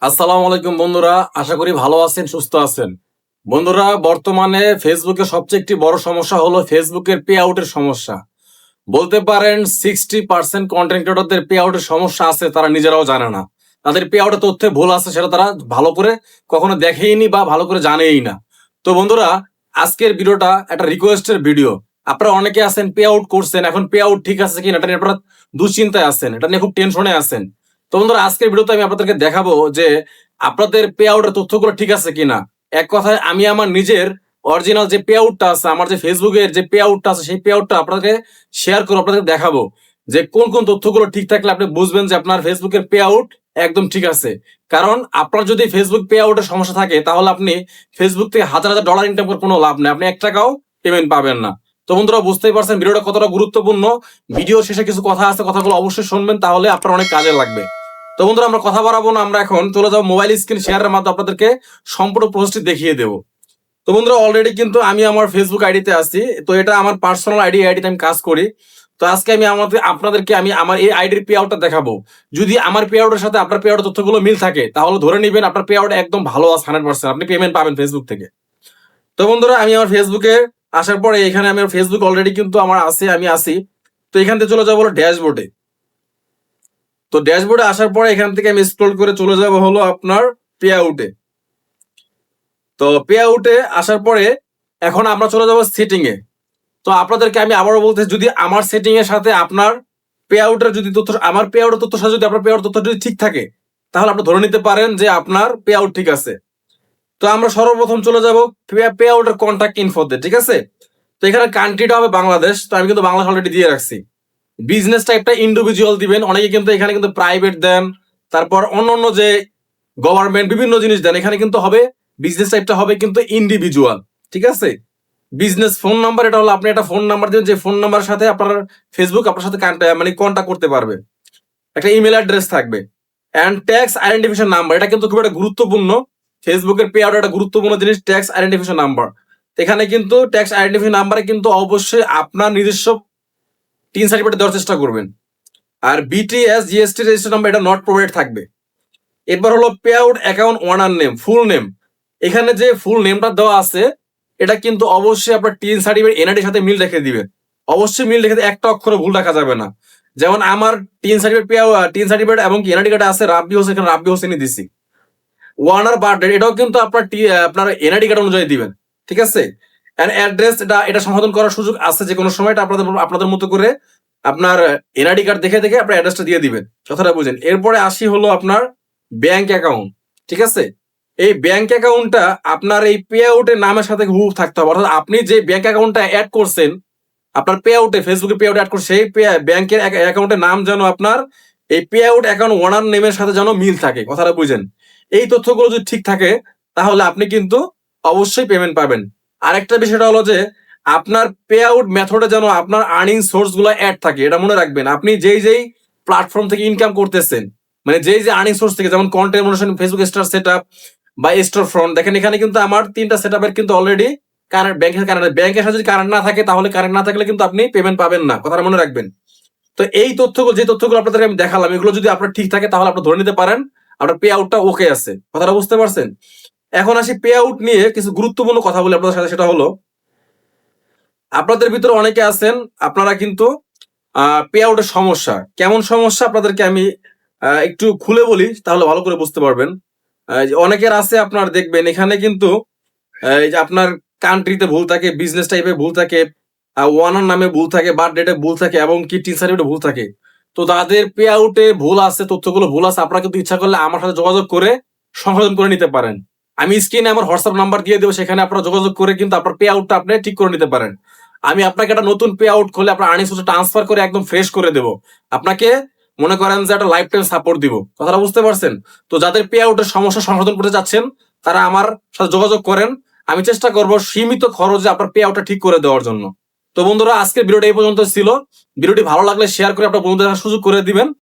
আসসালামু আলাইকুম বন্ধুরা, আশা করি ভালো আছেন, সুস্থ আছেন। বন্ধুরা, বর্তমানে ফেসবুকে সবচেয়ে একটি বড় সমস্যা হলো ফেসবুকের পে আউটের সমস্যা। বলতে পারেন 60% কন্টেন্ট ক্রিয়েটরদের পে আউটের সমস্যা আছে, তারা নিজেরাও জানে না। তাদের পে আউটের তথ্যে ভুল আছে, সেটা তারা ভালো করে কখনো দেখেইনি বা ভালো করে জানেই না। তো বন্ধুরা, আজকের ভিডিওটা একটা রিকোয়েস্টের ভিডিও। আপনারা অনেকে আছেন পে আউট করছেন, এখন পে আউট ঠিক আছে কিনা এটা নিয়ে আপনারা দুশ্চিন্তায় আছেন, এটা নিয়ে খুব টেনশনে আছেন। তো বন্ধুরা, আজকের ভিডিওতে আমি আপনাদেরকে দেখাবো যে আপনাদের পে আউটের তথ্যগুলো ঠিক আছে কিনা। এক কথায় আমি আমার নিজের অরিজিনাল যে পে আউটটা আছে, আমার যে ফেসবুকের যে পে আউটটা আছে, সেই পে আউটটা আপনাদেরকে শেয়ার করে আপনাদেরকে দেখাবো যে কোন কোন তথ্যগুলো ঠিক থাকলে আপনি বুঝবেন যে আপনার ফেসবুকের পে আউট একদম ঠিক আছে। কারণ আপনার যদি ফেসবুক পে আউটের সমস্যা থাকে, তাহলে আপনি ফেসবুক থেকে হাজার হাজার ডলার ইনকাম করে কোনো লাভ নেই, আপনি 1 টাকাও পেমেন্ট পাবেন না। তো বন্ধুরা, বুঝতেই পারছেন ভিডিওটা কতটা গুরুত্বপূর্ণ। ভিডিওর শেষে কিছু কথা আছে, কথাগুলো অবশ্যই শুনবেন, তাহলে আপনার অনেক কাজে লাগবে। তো বন্ধুরা, আমরা কথা বাড়াবো না, আমরা এখন চলে যাবো মোবাইল স্ক্রিন শেয়ারের মাধ্যমে আপনাদেরকে সম্পূর্ণ প্রসেসটি দেখিয়ে দেবো। তো বন্ধুরা, অলরেডি কিন্তু আমি আমার ফেসবুক আইডিতে আছি। তো এটা আমার পার্সোনাল আইডিতে আমি কাজ করি। তো আজকে আমি আপনাদেরকে আমি আমার এই আইডির পে আউটটা দেখাবো। যদি আমার পে আউটের সাথে আপনার পে আউটের তথ্যগুলো মিল থাকে, তাহলে ধরে নিবেন আপনার পে আউট একদম ভালো আছে, 100%, আপনি পেমেন্ট পাবেন ফেসবুক থেকে। তো বন্ধুরা, আমি আমার ফেসবুকে আসার পরে এখানে আমি ফেসবুক অলরেডি কিন্তু আমার আছে, আমি আছি। তো এখান থেকে চলে যাবো হলো ড্যাশবোর্ডে। তো ড্যাশবোর্ডে আসার পরে এখান থেকে আমি স্ক্রল করে চলে যাব হলো আপনার পে আউটে। তো পে আউটে আসার পরে এখন আমরা চলে যাব সেটিং এ। তো আপনাদেরকে আমি আবারও বলতে, যদি আমার সেটিং এর সাথে আপনার পে আউটের যদি তথ্য, আমার পে আউটের তথ্যের সাথে যদি আপনার পে আউট তথ্য যদি ঠিক থাকে, তাহলে আপনি ধরে নিতে পারেন যে আপনার পে আউট ঠিক আছে। তো আমরা সর্বপ্রথম চলে যাব পে আউটের কন্ট্যাক্ট ইনফোতে, ঠিক আছে। তো এখানে কান্ট্রিটা হবে বাংলাদেশ, তো আমি কিন্তু বাংলাদেশ অলরেডি দিয়ে রাখছি। বিজনেস টাইপটা ইন্ডিভিজুয়াল দিবেন, অনেকে কিন্তু এখানে কিন্তু প্রাইভেট দেন, তারপর অন্য যে গভর্নমেন্ট বিভিন্ন জিনিস দেন, এখানে কিন্তু হবে বিজনেস টাইপটা হবে কিন্তু ইন্ডিভিজুয়াল, ঠিক আছে। বিজনেস ফোন নাম্বার, এটা হলো আপনি একটা ফোন নাম্বার দিবেন, যে ফোন নাম্বারের সাথে আপনার ফেসবুক আপনার সাথে মানে কন্ট্যাক্ট করতে পারবে। একটা ইমেল অ্যাড্রেস থাকবে। অ্যান্ড ট্যাক্স আইডেন্টিফিকেশন নাম্বার, এটা কিন্তু খুব একটা গুরুত্বপূর্ণ। ফেসবুকের পে আউট একটা গুরুত্বপূর্ণ জিনিস, ট্যাক্স আইডেন্টিফিকেশন নাম্বার। এখানে কিন্তু ট্যাক্স আইডেন্টিফিকেশন নাম্বারে কিন্তু অবশ্যই আপনার নিজস্ব টিন সার্টিফিকেট দেওয়ার চেষ্টা করবেন। আর বিটিএস জিএসটি রেজিস্টার নাম্বার, এটা নট প্রোভাইড থাকবে। এরপর হলো পে আউট অ্যাকাউন্ট ওনার নেম, ফুল নেম। এখানে যে ফুল নেমটা দেওয়া আছে, এটা কিন্তু অবশ্যই আপনার টিন সার্টিফিকেট এনআইডির সাথে মিল রেখে দিবেন। অবশ্যই মিল রেখে, একটা অক্ষরে ভুল রাখা যাবে না। যেমন আমার টিন সার্টিফিকেট এবং এনআইডি কার্ডে আছে রাব্বি হোসেন, এখানে রাব্বি হোসেনই দিছি। ওয়ানার বার্থডে, এটাও কিন্তু আপনার এনআইডি কার্ড অনুযায়ী দিবেন, ঠিক আছে। এন্ড অ্যাড্রেস, এটা সংশোধন করার সুযোগ আছে যে কোনো সময়, এটা আপনাদের মতো করে আপনার এনআইডি কার্ড দেখে দেখে আপনার অ্যাড্রেসটা দিয়ে দিবেন, কথাটা বুঝেন। এরপরে আসি হলো আপনার ব্যাংক অ্যাকাউন্ট, ঠিক আছে। এই ব্যাংক অ্যাকাউন্টটা আপনার এই পে আউটের নামের সাথে হুবহু থাকতে হবে, অর্থাৎ আপনি যে ব্যাংক অ্যাকাউন্টটা অ্যাড করছেন আপনার পে আউটে, ফেসবুকে পে আউট অ্যাড করছে, সেই ব্যাংকের অ্যাকাউন্টের নাম যেন আপনার এই পে আউট অ্যাকাউন্ট ওনার নেমের সাথে যেন মিল থাকে, কথাটা বুঝেন। এই তথ্যগুলো যদি ঠিক থাকে, তাহলে আপনি কিন্তু অবশ্যই পেমেন্ট পাবেন। আরেকটা বিষয়টা হলো যে আপনার পে আউট মেথডে যেন আপনার আর্নিং সোর্স গুলো অ্যাড থাকে, এটা মনে রাখবেন। আপনি যেই প্ল্যাটফর্ম থেকে ইনকাম করতেছেন, মানে যেই যে আর্নিং সোর্স থেকে, যেমন content monetization, Facebook star setup বা স্টোর ফ্রন্ট, দেখেন এখানে কিন্তু আমার 3টা সেটআপের কিন্তু অলরেডি কারেন্ট, ব্যাংকের সাথে যদি কারেন্ট না থাকে, তাহলে কারেন্ট না থাকলে কিন্তু আপনি পেমেন্ট পাবেন না, কথাটা মনে রাখবেন। তো এই তথ্যগুলো, যে তথ্যগুলো আপনাদেরকে আমি দেখালাম, এগুলো যদি আপনার ঠিক থাকে, তাহলে আপনি ধরে নিতে পারেন আপনার পে আউটটা ওকে আছে, কথাটা বুঝতে পারছেন। এখন আসি পে আউট নিয়ে কিছু গুরুত্বপূর্ণ কথা বলি আপনাদের সাথে। সেটা হলো, আপনাদের ভিতরে অনেকে আছেন, আপনারা কিন্তু পে আউটের সমস্যা, কেমন সমস্যা আপনাদেরকে আমি একটু খুলে বলি, তাহলে ভালো করে বুঝতে পারবেন। যে অনেকের আছে, আপনার দেখবেন এখানে কিন্তু এই যে আপনার কান্ট্রিতে ভুল থাকে, বিজনেস টাইপে ভুল থাকে, ওয়ানার নামে ভুল থাকে, বার্থ ডেটে ভুল থাকে, এবং কি টিন সার্টিফিকেটে ভুল থাকে। তো তাদের পে আউটে ভুল আছে, তথ্যগুলো ভুল আছে, আপনারা কিন্তু ইচ্ছা করলে আমার সাথে যোগাযোগ করে সংশোধন করে নিতে পারেন। আমি স্ক্রিনে আমার হোয়াটসঅ্যাপ নাম্বার দিয়ে দেবো, সেখানে আপনারা যোগাযোগ করে কিন্তু আপনার পে আউটটা আপনি ঠিক করে নিতে পারেন। আমি আপনাকে একটা নতুন পে আউট খুলে আপনার আর্নিংস ট্রান্সফার করে একদম ফ্রেশ করে দেবো। আপনাকে মনে করেন যে একটা লাইফ টাইম সাপোর্ট দিব, কথাটা বুঝতে পারছেন। তো যাদের পে আউটের সমস্যা সংশোধন করতে যাচ্ছেন, তারা আমার সাথে যোগাযোগ করেন। আমি চেষ্টা করব সীমিত খরচে আপনার পে আউটটা ঠিক করে দেওয়ার জন্য। তো বন্ধুরা, আজকের ভিডিওটা এই পর্যন্ত ছিল। ভিডিওটি ভালো লাগলে শেয়ার করে আপনার বন্ধুদের সুযোগ করে দিবেন।